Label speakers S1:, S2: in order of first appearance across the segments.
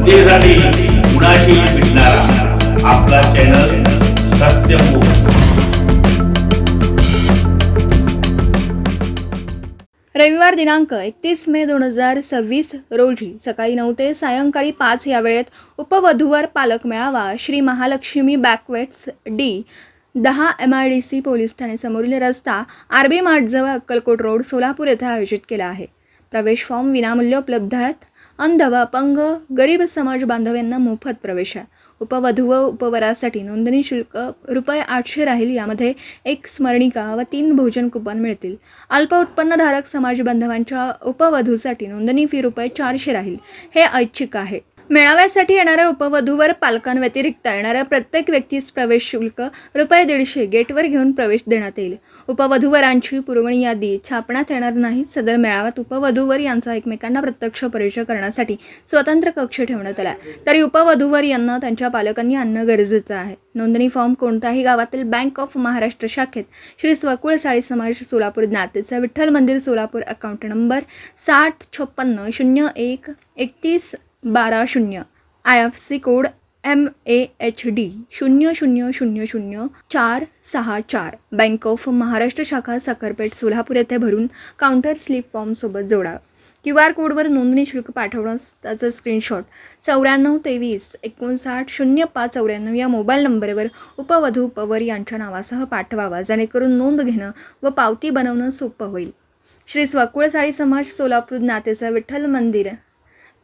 S1: जनतेसाठी कुणाशी भेटणारा आपला चॅनल सत्यमुख।
S2: रविवार दिनांक 31 मे 2026 रोजी सकाळी 9 ते सायंकाळी 5 या वेळेत उपवधूवर पालक मेळावा Shri Mahalakshmi banquets D10 MIDC police ठाणे समोरील रस्ता RB मार्टजवळ अक्कलकोट रोड सोलापूर येथे आयोजित केला आहे। प्रवेश फॉर्म विनामूल्य उपलब्ध आहेत। अंध व अपंग गरीब समाज बांधवांना मोफत प्रवेश आहे। उपवधू व उपवरासाठी नोंदणी शुल्क ₹800 राहील। यामध्ये एक स्मरणिका व 3 भोजन कुपन मिळतील। अल्प उत्पन्नधारक समाज बांधवांच्या उपवधूसाठी नोंदणी फी ₹400 राहील। हे ऐच्छिक आहे। मेळाव्यासाठी येणाऱ्या उपवधूवर पालकांव्यतिरिक्त येणाऱ्या प्रत्येक व्यक्तीस प्रवेश शुल्क ₹150 गेटवर घेऊन प्रवेश देण्यात येईल। उपवधूवरांची पुरवणी यादी छापण्यात येणार नाही। सदर मेळाव्यात उपवधूवर यांचा एकमेकांना प्रत्यक्ष परिचय करण्यासाठी स्वतंत्र कक्ष ठेवण्यात आला, तरी उपवधूवर यांना त्यांच्या पालकांनी आणणं गरजेचं आहे। नोंदणी फॉर्म कोणत्याही गावातील बँक ऑफ महाराष्ट्र शाखेत श्री स्वकुळ साळी समाज सोलापूर ज्ञातेचा विठ्ठल मंदिर Solapur account number 6056013112 IFSC code MAHD 00000464 bank of Maharashtra शाखा साखरपेठ सोलापूर येथे भरून काउंटर स्लिप फॉर्म सोबत जोडा। QR कोडवर नोंदणी शुल्क पाठवण्यास त्याचा स्क्रीनशॉट 9423590594 या मोबाईल नंबरवर उपवधू उपवर यांच्या नावासह पाठवावा, जेणेकरून नोंद घेणं व पावती बनवणं सोपं होईल। श्री स्वकुळ साळी समाज सोलापूर ज्ञातेचा विठ्ठल मंदिर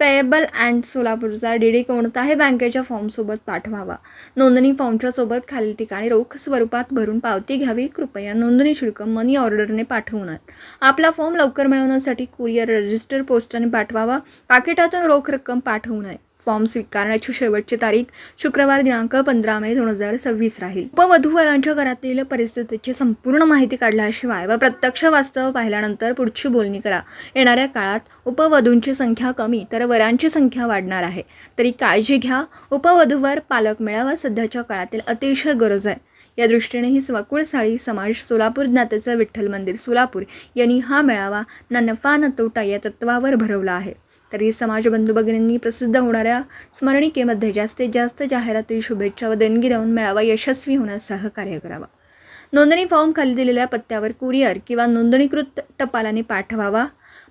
S2: पेएबल अँड सोलापूरचा DD कोणत्याही बँकेच्या फॉर्मसोबत पाठवावा। नोंदणी फॉर्मच्या सोबत खालील ठिकाणी रोख स्वरूपात भरून पावती घ्यावी। कृपया नोंदणी शुल्क मनी ऑर्डरने पाठवू नये। आपला फॉर्म लवकर मिळवण्यासाठी कुरिअर रजिस्टर पोस्टाने पाठवावा। पाकिटातून रोख रक्कम पाठवू नये। फॉर्म स्वीकारण्याची शेवटची तारीख शुक्रवार दिनांक 15 मे 2026 राहील। उपवधूवरांच्या घरातील परिस्थितीची संपूर्ण माहिती काढल्याशिवाय व प्रत्यक्ष वास्तव पाहिल्यानंतर पुढची बोलणी करा। येणाऱ्या काळात उपवधूंची संख्या कमी तर वरांची संख्या वाढणार आहे, तरी काळजी घ्या। उपवधूवर पालक मेळावा सध्याच्या काळातील अतिशय गरज आहे। या दृष्टीने ही स्वकुळ साळी समाज सोलापूर ज्ञातेचा विठ्ठल मंदिर सोलापूर यांनी हा मेळावा ना नफा ना तोटा या तत्वावर भरवला आहे। तरी समाज बंधू भगिनींनी प्रसिद्ध होणाऱ्या स्मरणिकेमध्ये जास्तीत जास्त जाहिराती, शुभेच्छा व देणगी देऊन मेळावा यशस्वी होण्यास सहकार्य करावा। नोंदणी फॉर्म खाली दिलेल्या पत्त्यावर कुरिअर किंवा नोंदणीकृत टपालाने पाठवावा।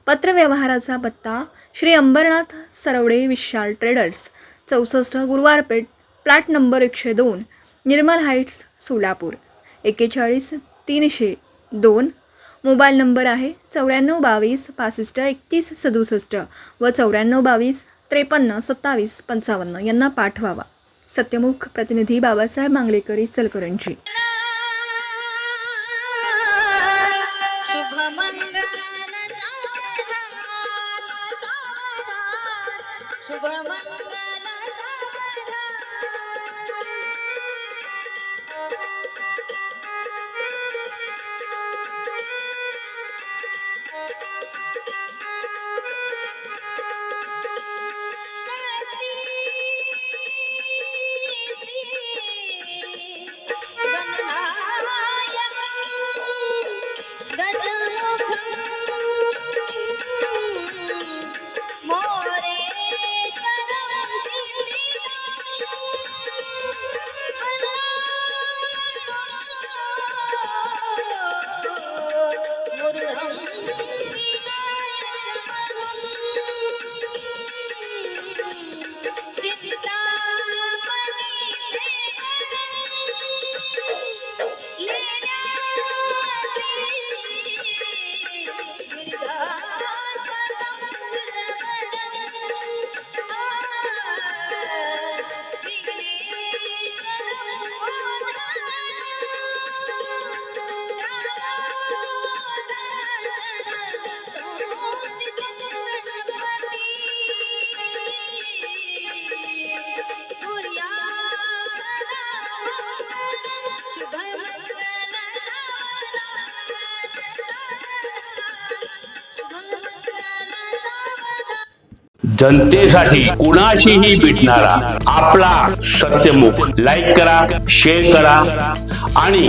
S2: पत्रव्यवहाराचा पत्ता श्री अंबरनाथ सरवडे विशाल ट्रेडर्स 64 गुरुवार पेठ प्लॅट नंबर 102 निर्मल हाईट्स सोलापूर 41302। मोबाईल नंबर आहे 9422653167 व 9422532755 यांना पाठवावा। सत्यमुख प्रतिनिधी बाबासाहेब मांगलेकर इचलकरंजी।
S1: जनतेसाठी कुणाशीही भेटणारा आपला सत्यमुख। लाईक करा, शेअर करा आणि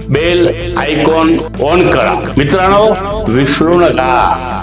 S1: बेल आयकॉन ऑन करा। मित्रांनो, विसरू नका।